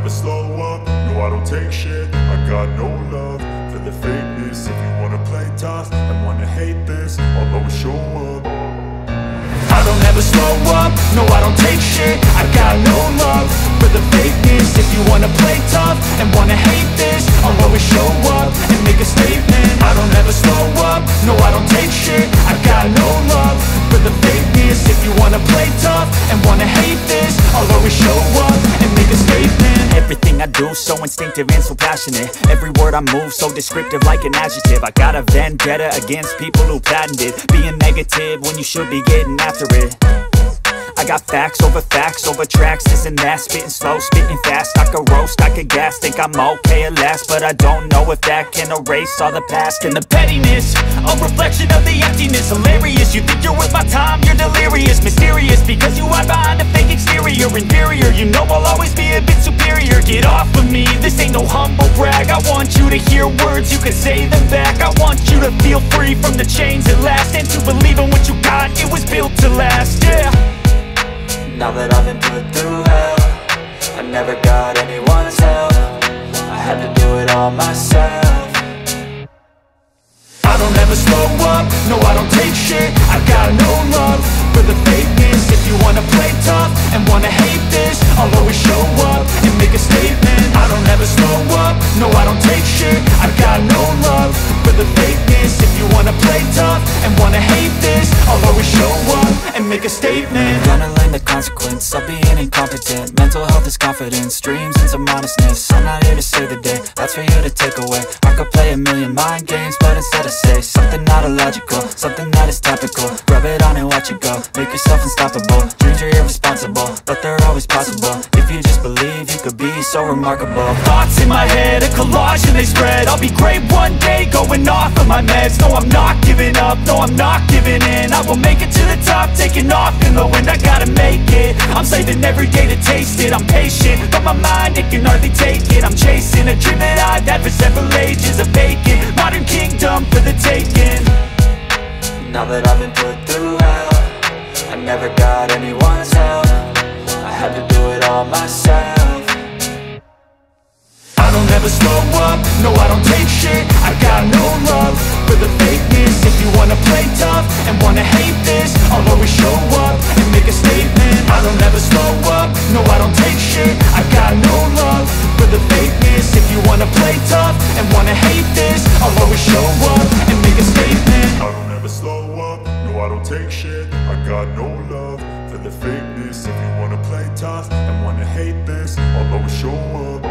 never slow up, no I don't take shit. I got no love for the fakeness. If you wanna play tough and wanna hate this, I'll always show up. I don't ever slow up, no I don't take shit. I got no love for the fakeness. If you wanna play tough and wanna hate this, I'll always show up and make a statement. I don't ever slow up, no I don't take shit. I got no love for the fakeness. If you wanna play tough and wanna hate this, I'll always show up and make a statement. Everything I do so instinctive and so passionate. Every word I move so descriptive like an adjective. I got a vendetta against people who patented being negative when you should be getting after it. I got facts over tracks, this and that. Spitting slow, spitting fast. I could roast, I could gas. Think I'm okay at last, but I don't know if that can erase all the past. And the pettiness, a reflection of the emptiness. Hilarious, you think you're worth my time, you're delirious. Mysterious, because you hide behind a fake exterior. Inferior, you know I'll always be a bit superior. Get off of me, this ain't no humble brag. I want you to hear words, you can say them back. I want you to feel free from the chains at last, and to believe in what you got, it was built to last, yeah. Now that I've been put through hell, I never got anyone's help. I had to do it all myself. I don't ever slow up, no I don't take shit. I got no love for the fakeness. If you wanna play tough and wanna hate this, I'll always show up and make a statement. I don't ever slow up, no I don't take shit. I got no love for the fakeness. If you wanna play tough and wanna hate this, I'll always show up and make a statement. Gonna learn the consequence of being incompetent. Mental health is confidence, dreams and some honestness. I'm not here to save the day, that's for you to take away. I could play a million mind games, but instead I say something not illogical, something that is topical. Rub it on and watch it go, make yourself unstoppable. Dreams are irresponsible, but they're always possible. If you just believe, you could be so remarkable. Thoughts in my head, a collage and they spread. I'll be great one day, going off of my meds. No, I'm not giving up, no, I'm not giving in. I will make it to the top, taking off in the wind. I gotta make it, I'm saving every day to taste it. I'm patient, but my mind, it can hardly take it. I'm chasing a dream that I've had for several ages. A vacant, modern kingdom for the taking. Now that I've been put through hell, I never got anyone's help. I had to do it all myself. I don't ever slow up, no I don't take shit. I got no love for the fakeness. If you wanna play tough and wanna hate this, I'll always show up and make a statement. I don't ever slow up, no I don't take shit. I got no love for the fakeness. If you wanna play tough and wanna hate this, I'll always show up and make a statement. I don't ever slow up, no I don't take shit. I got no love for the fakeness. If you wanna play tough and wanna hate this, I'll always show up.